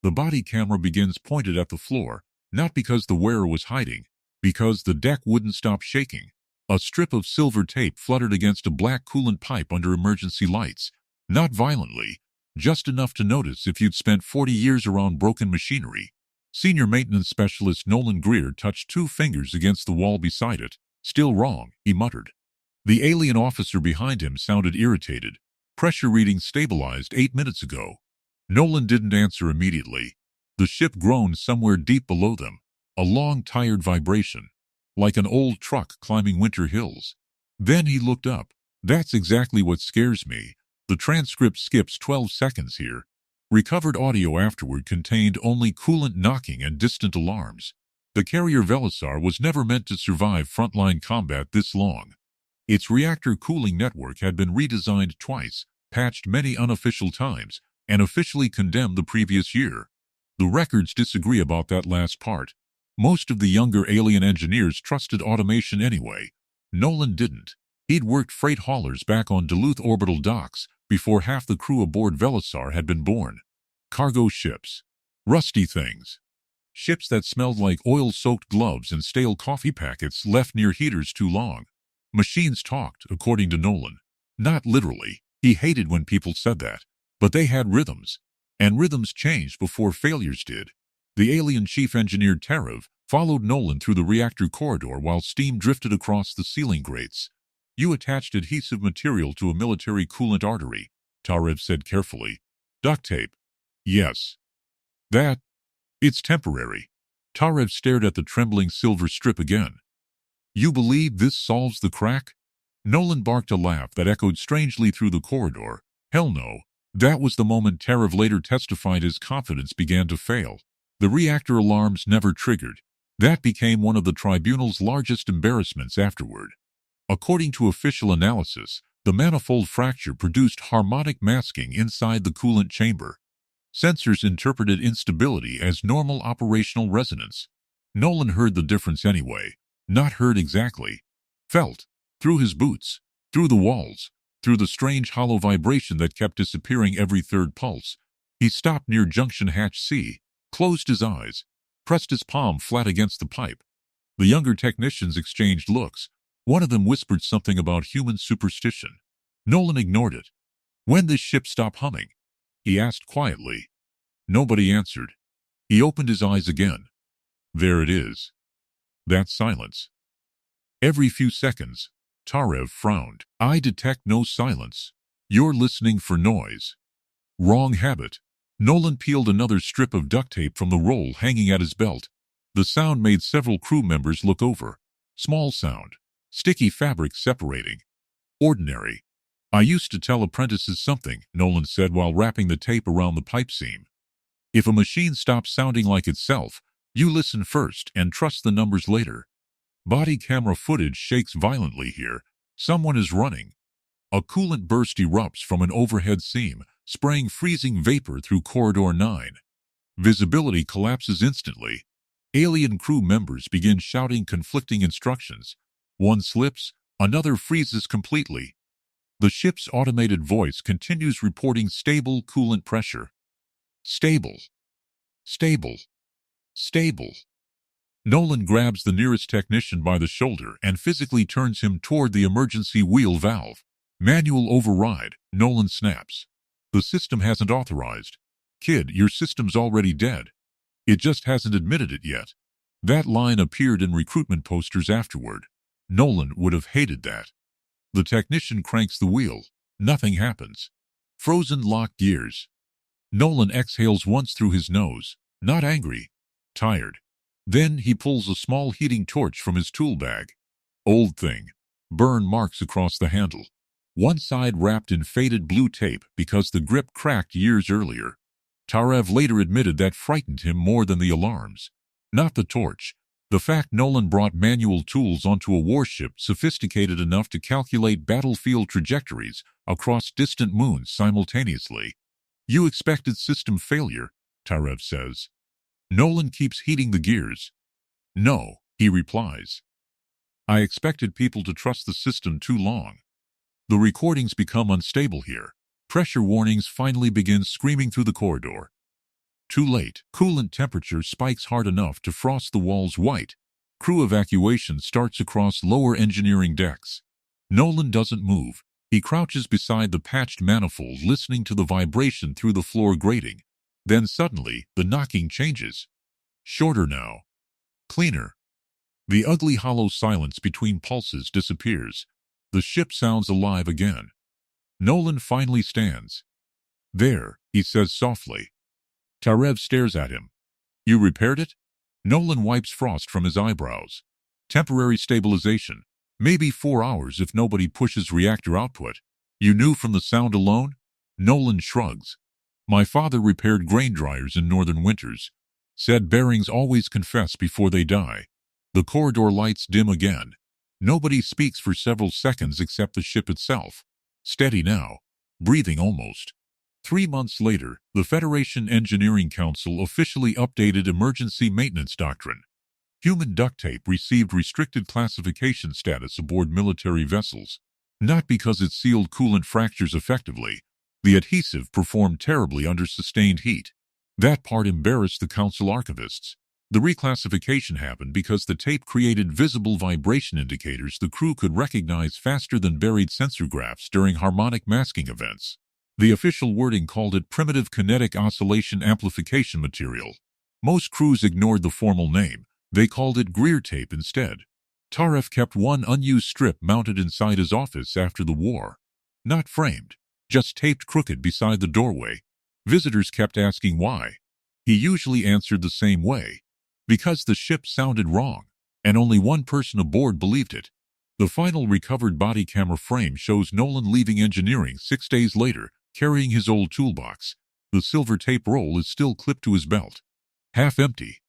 The body camera begins pointed at the floor, not because the wearer was hiding, because the deck wouldn't stop shaking. A strip of silver tape fluttered against a black coolant pipe under emergency lights. Not violently, just enough to notice if you'd spent 40 years around broken machinery. Senior maintenance specialist Nolan Greer touched 2 fingers against the wall beside it. Still wrong, he muttered. The alien officer behind him sounded irritated. Pressure reading stabilized 8 minutes ago. Nolan didn't answer immediately. The ship groaned somewhere deep below them, a long, tired vibration, like an old truck climbing winter hills. Then he looked up. That's exactly what scares me. The transcript skips 12 seconds here. Recovered audio afterward contained only coolant knocking and distant alarms. The carrier Velisar was never meant to survive frontline combat this long. Its reactor cooling network had been redesigned twice, patched many unofficial times, and officially condemned the previous year. The records disagree about that last part. Most of the younger alien engineers trusted automation anyway. Nolan didn't. He'd worked freight haulers back on Duluth orbital docks before half the crew aboard Velisar had been born. Cargo ships. Rusty things. Ships that smelled like oil-soaked gloves and stale coffee packets left near heaters too long. Machines talked, according to Nolan. Not literally. He hated when people said that. But they had rhythms. And rhythms changed before failures did. The alien chief engineer Tarev followed Nolan through the reactor corridor while steam drifted across the ceiling grates. You attached adhesive material to a military coolant artery, Tarev said carefully. Duct tape. Yes. It's temporary. Tarev stared at the trembling silver strip again. You believe this solves the crack? Nolan barked a laugh that echoed strangely through the corridor. Hell no. That was the moment Tarev later testified his confidence began to fail. The reactor alarms never triggered. That became one of the tribunal's largest embarrassments afterward. According to official analysis, the manifold fracture produced harmonic masking inside the coolant chamber. Sensors interpreted instability as normal operational resonance. Nolan heard the difference anyway. Not heard exactly. Felt. Through his boots. Through the walls. Through the strange hollow vibration that kept disappearing every third pulse. He stopped near junction hatch C, closed his eyes, pressed his palm flat against the pipe. The younger technicians exchanged looks. One of them whispered something about human superstition. Nolan ignored it. When this ship stop humming? He asked quietly. Nobody answered. He opened his eyes again. There it is. That silence. Every few seconds, Tarev frowned. I detect no silence. You're listening for noise. Wrong habit. Nolan peeled another strip of duct tape from the roll hanging at his belt. The sound made several crew members look over. Small sound. Sticky fabric separating. Ordinary. I used to tell apprentices something, Nolan said while wrapping the tape around the pipe seam. If a machine stops sounding like itself, you listen first and trust the numbers later. Body camera footage shakes violently here. Someone is running. A coolant burst erupts from an overhead seam, spraying freezing vapor through Corridor 9. Visibility collapses instantly. Alien crew members begin shouting conflicting instructions. One slips, another freezes completely. The ship's automated voice continues reporting stable coolant pressure. Stable. Stable. Stable. Nolan grabs the nearest technician by the shoulder and physically turns him toward the emergency wheel valve. Manual override, Nolan snaps. The system hasn't authorized. Kid, your system's already dead. It just hasn't admitted it yet. That line appeared in recruitment posters afterward. Nolan would have hated that. The technician cranks the wheel. Nothing happens. Frozen locked gears. Nolan exhales once through his nose. Not angry. Tired. Then he pulls a small heating torch from his tool bag. Old thing. Burn marks across the handle. One side wrapped in faded blue tape because the grip cracked years earlier. Tarev later admitted that frightened him more than the alarms. Not the torch. The fact Nolan brought manual tools onto a warship sophisticated enough to calculate battlefield trajectories across distant moons simultaneously. You expected system failure, Tarev says. Nolan keeps heating the gears. No, he replies. I expected people to trust the system too long. The recordings become unstable here. Pressure warnings finally begin screaming through the corridor. Too late. Coolant temperature spikes hard enough to frost the walls white. Crew evacuation starts across lower engineering decks. Nolan doesn't move. He crouches beside the patched manifold, listening to the vibration through the floor grating. Then suddenly, the knocking changes. Shorter now. Cleaner. The ugly hollow silence between pulses disappears. The ship sounds alive again. Nolan finally stands. There, he says softly. Tarev stares at him. You repaired it? Nolan wipes frost from his eyebrows. Temporary stabilization. Maybe 4 hours if nobody pushes reactor output. You knew from the sound alone? Nolan shrugs. My father repaired grain dryers in northern winters. Said bearings always confess before they die. The corridor lights dim again. Nobody speaks for several seconds except the ship itself. Steady now. Breathing almost. 3 months later, the Federation Engineering Council officially updated emergency maintenance doctrine. Human duct tape received restricted classification status aboard military vessels. Not because it sealed coolant fractures effectively. The adhesive performed terribly under sustained heat. That part embarrassed the council archivists. The reclassification happened because the tape created visible vibration indicators the crew could recognize faster than buried sensor graphs during harmonic masking events. The official wording called it primitive kinetic oscillation amplification material. Most crews ignored the formal name. They called it Greer tape instead. Tarev kept one unused strip mounted inside his office after the war. Not framed, just taped crooked beside the doorway. Visitors kept asking why. He usually answered the same way. Because the ship sounded wrong, and only one person aboard believed it. The final recovered body camera frame shows Nolan leaving engineering 6 days later, carrying his old toolbox. The silver tape roll is still clipped to his belt. Half empty.